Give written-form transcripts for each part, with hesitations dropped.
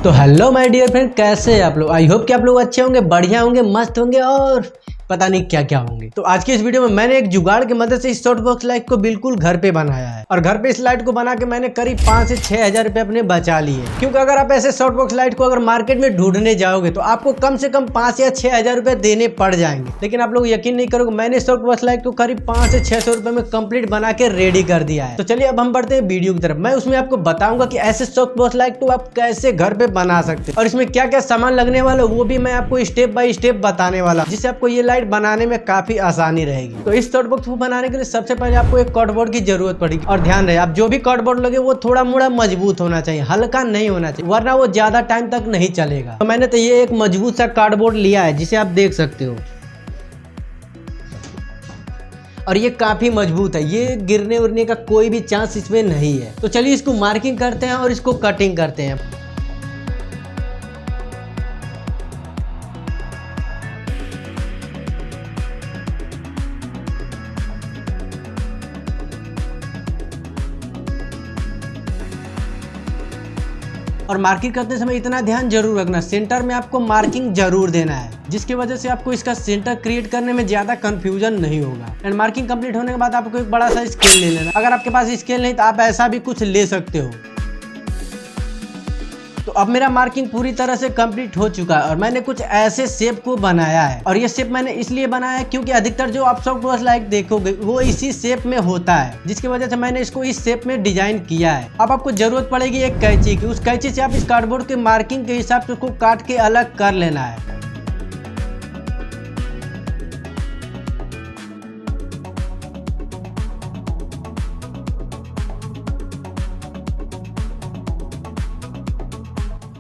तो hello my dear friend, कैसे हैं आप लोग। आई होप कि आप लोग अच्छे होंगे, बढ़िया होंगे, मस्त होंगे और पता नहीं क्या क्या होंगे। तो आज की इस वीडियो में मैंने एक जुगाड़ की मदद से इस शॉर्ट बॉक्स लाइट को बिल्कुल घर पे बनाया है और घर पे इस लाइट को बना के मैंने करीब 5 से 6 हजार रुपए अपने बचा लिए। क्योंकि अगर आप ऐसे शॉर्ट बॉक्स लाइट को अगर मार्केट में ढूंढने जाओगे तो आपको कम से कम 5 या 6 हजार रुपए देने पड़ जाएंगे। लेकिन आप लोग यकीन नहीं करोगे, मैंने शॉर्ट बॉक्स लाइट को करीब 5 से 600 रुपए में कंप्लीट बना के रेडी कर दिया है। तो चलिए अब हम बढ़ते हैं वीडियो की तरफ। मैं उसमें आपको बताऊंगा कि ऐसे शॉर्ट बॉक्स लाइट को आप कैसे घर पे बना सकते हैं और इसमें क्या क्या सामान लगने वाला वो भी मैं आपको स्टेप बाय स्टेप बताने वाला, जिससे आपको ये लाइट बनाने में काफी आसानी रहेगी। तो इस शॉर्ट बॉक्स को बनाने के लिए सबसे पहले आपको एक कार्डबोर्ड की जरूरत पड़ेगी। और ध्यान रहे, आप जो भी कार्डबोर्ड लगे वो थोड़ा मोड़ा मजबूत होना चाहिए, हल्का नहीं होना चाहिए, वरना वो ज्यादा टाइम तक नहीं चलेगा। तो मैंने तो ये एक मजबूत सा कार्डबोर्ड लिया है जिसे आप देख सकते हो और ये काफी मजबूत है, ये गिरने उड़ने का कोई भी चांस इसमें नहीं है। तो चलिए इसको मार्किंग करते हैं और इसको कटिंग करते हैं। और मार्किंग करते समय इतना ध्यान जरूर रखना, सेंटर में आपको मार्किंग जरूर देना है, जिसकी वजह से आपको इसका सेंटर क्रिएट करने में ज्यादा कंफ्यूजन नहीं होगा। एंड मार्किंग कंप्लीट होने के बाद आपको एक बड़ा सा स्केल ले लेना। अगर आपके पास स्केल नहीं तो आप ऐसा भी कुछ ले सकते हो। तो अब मेरा मार्किंग पूरी तरह से कंप्लीट हो चुका है और मैंने कुछ ऐसे शेप को बनाया है। और ये शेप मैंने इसलिए बनाया है क्योंकि अधिकतर जो आप शॉर्ट बॉक्स लाइट देखोगे वो इसी शेप में होता है, जिसकी वजह से मैंने इसको इस शेप में डिजाइन किया है। अब आपको जरूरत पड़ेगी एक कैंची की। उस कैंची से आप इस कार्डबोर्ड के मार्किंग के हिसाब से उसको काट के अलग कर लेना है।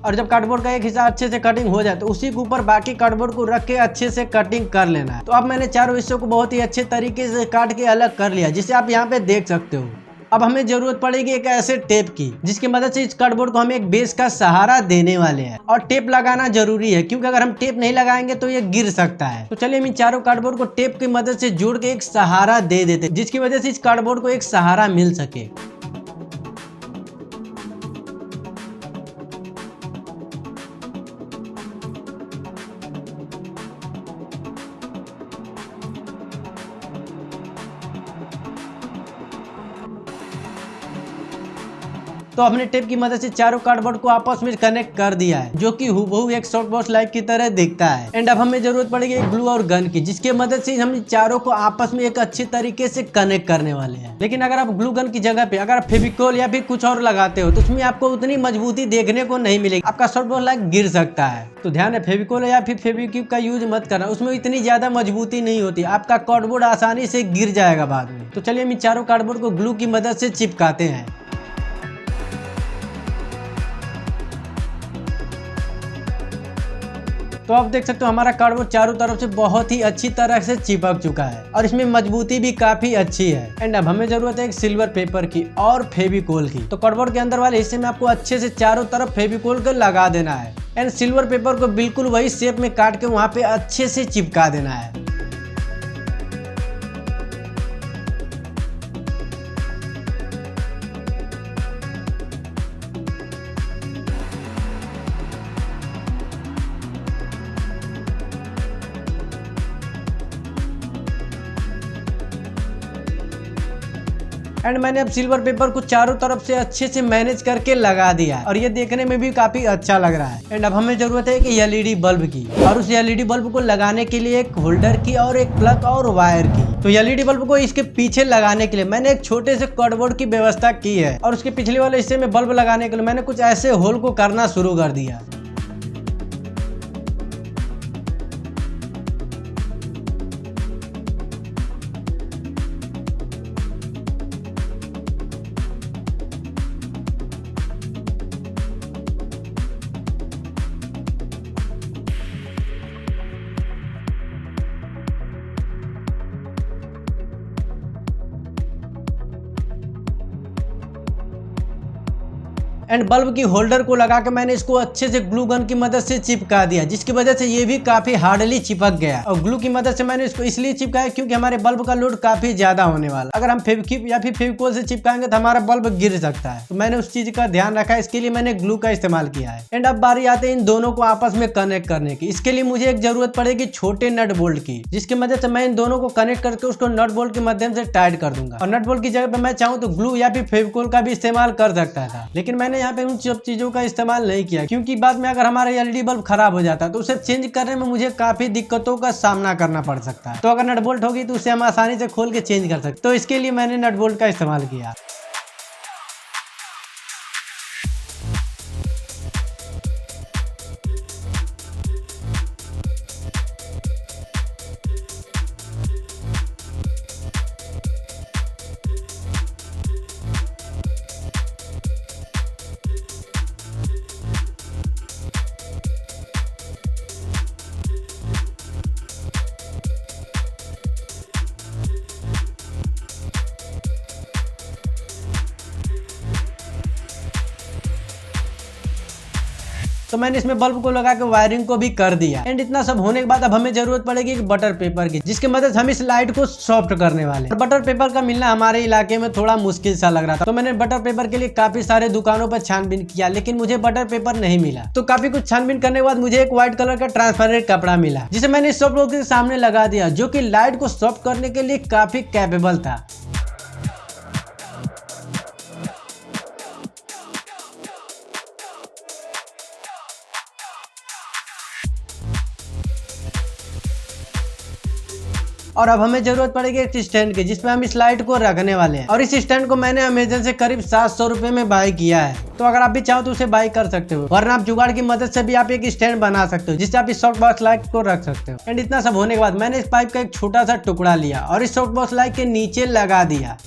और जब कार्डबोर्ड का एक हिस्सा अच्छे से कटिंग हो जाए तो उसी के ऊपर बाकी कार्डबोर्ड को रख के अच्छे से कटिंग कर लेना है। तो अब मैंने चारों हिस्सों को बहुत ही अच्छे तरीके से काट के अलग कर लिया, जिसे आप यहाँ पे देख सकते हो। अब हमें जरूरत पड़ेगी एक ऐसे टेप की, जिसकी मदद से इस कार्डबोर्ड को हम एक बेस का सहारा देने वाले हैं। और टेप लगाना जरूरी है, क्योंकि अगर हम टेप नहीं लगाएंगे तो ये गिर सकता है। तो चलिए हम इन चारों कार्डबोर्ड को टेप की मदद से जोड़ के एक सहारा दे देते हैं, जिसकी वजह से इस कार्डबोर्ड को एक सहारा मिल सके। तो हमने टेप की मदद से चारों कार्डबोर्ड को आपस में कनेक्ट कर दिया है, जो कि हूबहू एक शॉर्ट बॉक्स लाइट की तरह दिखता है। एंड अब हमें जरूरत पड़ेगी एक ग्लू और गन की, जिसके मदद से हम चारों को आपस में एक अच्छे तरीके से कनेक्ट करने वाले हैं। लेकिन अगर आप ग्लू गन की जगह पे अगर आप फेविकोल या फिर कुछ और लगाते हो तो उसमें आपको उतनी मजबूती देखने को नहीं मिलेगी, आपका शॉर्ट बॉक्स लाइट गिर सकता है। तो ध्यान है, फेविकोल या फिर फेविक्विक का यूज मत करना, उसमें इतनी ज्यादा मजबूती नहीं होती, आपका कार्डबोर्ड आसानी से गिर जाएगा बाद में। तो चलिए हम इन चारों कार्डबोर्ड को ग्लू की मदद से चिपकाते हैं। तो आप देख सकते हो हमारा कार्डबोर्ड चारों तरफ से बहुत ही अच्छी तरह से चिपक चुका है और इसमें मजबूती भी काफी अच्छी है। एंड अब हमें जरूरत है एक सिल्वर पेपर की और फेविकोल की। तो कार्डबोर्ड के अंदर वाले हिस्से में आपको अच्छे से चारों तरफ फेविकोल को लगा देना है एंड सिल्वर पेपर को बिल्कुल वही शेप में काट के वहाँ पे अच्छे से चिपका देना है। एंड मैंने अब सिल्वर पेपर को चारों तरफ से अच्छे से मैनेज करके लगा दिया है और ये देखने में भी काफी अच्छा लग रहा है। एंड अब हमें जरूरत है एक एलईडी बल्ब की, और उस एलईडी बल्ब को लगाने के लिए एक होल्डर की और एक प्लग और वायर की। तो एलईडी बल्ब को इसके पीछे लगाने के लिए मैंने एक छोटे से कार्डबोर्ड की व्यवस्था की है और उसके पिछले वाले हिस्से में बल्ब लगाने के लिए मैंने कुछ ऐसे होल को करना शुरू कर दिया। एंड बल्ब की होल्डर को लगा के मैंने इसको अच्छे से ग्लू गन की मदद से चिपका दिया, जिसकी वजह से ये भी काफी हार्डली चिपक गया। और ग्लू की मदद से मैंने इसको इसलिए चिपकाया क्योंकि हमारे बल्ब का लोड काफी ज्यादा होने वाला, अगर हम फेविक्विक या फिर फेविकोल से चिपकाएंगे तो हमारा बल्ब गिर सकता है। तो मैंने उस चीज का ध्यान रखा, इसके लिए मैंने ग्लू का इस्तेमाल किया है। एंड अब बारी आते हैं इन दोनों को आपस में कनेक्ट करने की। इसके लिए मुझे एक जरूरत पड़ेगी छोटे नट बोल्ट की, जिसकी मदद से मैं इन दोनों को कनेक्ट करके उसको नट बोल्ट के माध्यम से टाइट कर दूंगा। और नट बोल्ट की जगह पे मैं चाहूँ तो ग्लू या फिर फेविकोल का भी इस्तेमाल कर सकता था, लेकिन मैंने यहाँ पे उन सब चीजों का इस्तेमाल नहीं किया क्योंकि बाद में अगर हमारा एलईडी बल्ब खराब हो जाता तो उसे चेंज करने में मुझे काफी दिक्कतों का सामना करना पड़ सकता है। तो अगर नट बोल्ट होगी तो उसे हम आसानी से खोल के चेंज कर सकते, तो इसके लिए मैंने नट बोल्ट का इस्तेमाल किया। तो मैंने इसमें बल्ब को लगा के वायरिंग को भी कर दिया। एंड इतना सब होने के बाद अब हमें जरूरत पड़ेगी एक बटर पेपर की, जिसके मदद से हम इस लाइट को सॉफ्ट करने वाले हैं। बटर पेपर का मिलना हमारे इलाके में थोड़ा मुश्किल सा लग रहा था, तो मैंने बटर पेपर के लिए काफी सारे दुकानों पर छानबीन किया, लेकिन मुझे बटर पेपर नहीं मिला। तो काफी कुछ छानबीन करने के बाद मुझे एक व्हाइट कलर का ट्रांसपेरेंट कपड़ा मिला, जिसे मैंने इस सॉफ्ट बॉक्स के सामने लगा दिया, जो कि लाइट को सॉफ्ट करने के लिए काफी कैपेबल था। और अब हमें जरूरत पड़ेगी एक स्टैंड की, जिसपे हम इस लाइट को रखने वाले हैं। और इस स्टैंड को मैंने अमेजन से करीब 700 रुपए में बाय किया है। तो अगर आप भी चाहो तो उसे बाय कर सकते हो, वरना आप जुगाड़ की मदद से भी आप एक स्टैंड बना सकते हो, जिससे आप इस सॉफ्ट बॉक्स लाइट को रख सकते हो। एंड इतना सब होने के बाद मैंने इस पाइप का एक छोटा सा टुकड़ा लिया और इस सॉफ्ट बॉक्स लाइट के नीचे लगा दिया।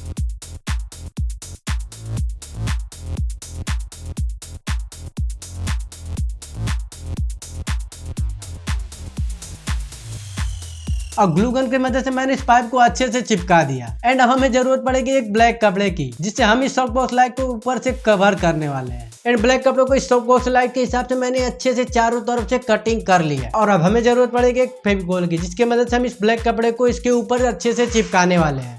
और ग्लू गन की मदद से मैंने इस पाइप को अच्छे से चिपका दिया। एंड अब हमें जरूरत पड़ेगी एक ब्लैक कपड़े की, जिससे हम इस सॉफ्ट बॉक्स लाइट को ऊपर से कवर करने वाले हैं। एंड ब्लैक कपड़े को इस सॉफ्ट बॉक्स लाइट के हिसाब से मैंने अच्छे से चारों तरफ से कटिंग कर लिया। और अब हमें जरूरत पड़ेगी एक फेविकोल की, जिसकी मदद से हम इस ब्लैक कपड़े को इसके ऊपर अच्छे से चिपकाने वाले हैं।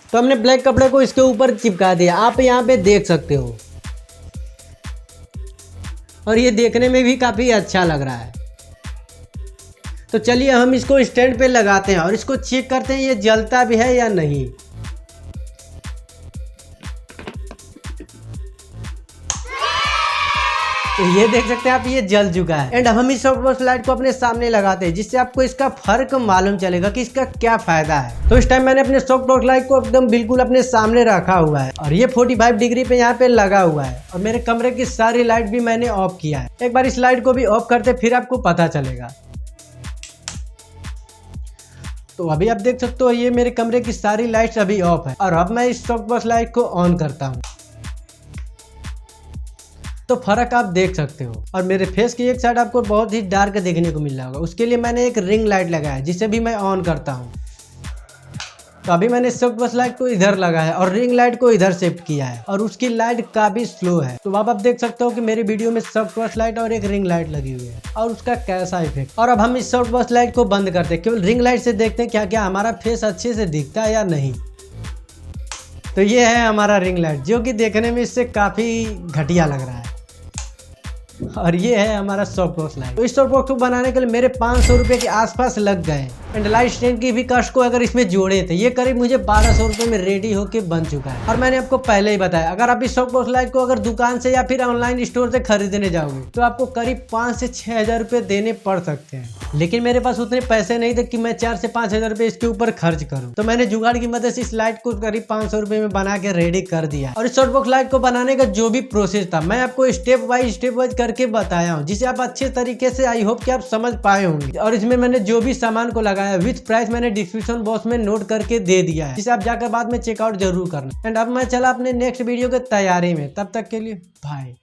तो हमने ब्लैक कपड़े को इसके ऊपर चिपका दिया, आप यहाँ पे देख सकते हो, और ये देखने में भी काफ़ी अच्छा लग रहा है। तो चलिए हम इसको स्टैंड पे लगाते हैं और इसको चेक करते हैं ये जलता भी है या नहीं। तो ये देख सकते हैं आप, ये जल चुका है। एंड हम इस सॉफ्ट बॉक्स लाइट को अपने सामने लगाते हैं, जिससे आपको इसका फर्क मालूम चलेगा कि इसका क्या फायदा है। तो इस टाइम मैंने अपने सॉफ्ट बॉक्स लाइट को एकदम बिल्कुल अपने सामने रखा हुआ है और ये 45 डिग्री पे यहाँ पे लगा हुआ है। और मेरे कमरे की सारी लाइट भी मैंने ऑफ किया है। एक बार इस लाइट को भी ऑफ करते फिर आपको पता चलेगा। तो अभी आप देख सकते हो ये मेरे कमरे की सारी लाइट्स अभी ऑफ है। और अब मैं इस सॉफ्ट बॉक्स लाइट को ऑन करता हूँ, तो फर्क आप देख सकते हो। और मेरे फेस की एक साइड आपको बहुत ही डार्क देखने को मिल रहा होगा, उसके लिए मैंने एक रिंग लाइट लगाया, जिसे भी मैं ऑन करता हूँ। तो अभी मैंने सॉफ्ट बॉक्स लाइट को इधर लगाया और रिंग लाइट को इधर शिफ्ट किया है, और उसकी लाइट काफी स्लो है। तो अब आप देख सकते हो कि मेरी वीडियो में सॉफ्ट बॉक्स लाइट और एक रिंग लाइट लगी हुई है और उसका कैसा इफेक्ट। और अब हम इस सॉफ्ट बॉक्स लाइट को बंद करते हैं, केवल रिंग लाइट से देखते हैं क्या क्या हमारा फेस अच्छे से दिखता है या नहीं। तो ये है हमारा रिंग लाइट, जो कि देखने में इससे काफी घटिया लग रहा है। और ये है हमारा सॉफ्ट बॉक्स लाइट। तो इस सॉफ्ट बॉक्स को बनाने के लिए मेरे 500 रुपये के आसपास लग गए। एंड लाइट स्टैंड की भी कॉस्ट को अगर इसमें जोड़े थे, ये करीब मुझे 1200 रुपये में रेडी होके बन चुका है। और मैंने आपको पहले ही बताया, अगर आप इस सॉफ्ट बॉक्स लाइट को अगर दुकान से या फिर ऑनलाइन स्टोर से खरीदने जाओगे तो आपको करीब 5 से 6 हज़ार रुपये देने पड़ सकते हैं। लेकिन मेरे पास उतने पैसे नहीं थे कि मैं 4 से 5 हज़ार रुपये इसके ऊपर खर्च करूँ। तो मैंने जुगाड़ की मदद से इस लाइट को करीब 500 रुपये में बना के रेडी कर दिया। और इस सॉफ्ट बॉक्स लाइट को बनाने का जो भी प्रोसेस था मैं आपको स्टेप वाइज करके बताया हूँ, जिसे आप अच्छे तरीके से आई होप कि आप समझ पाए होंगे। और इसमें मैंने जो भी सामान को लगा है, विथ प्राइस मैंने डिस्क्रिप्शन बॉक्स में नोट करके दे दिया है, जिसे आप जाकर बाद में चेकआउट जरूर करना। एंड अब मैं चला अपने नेक्स्ट वीडियो के तैयारी में, तब तक के लिए बाय।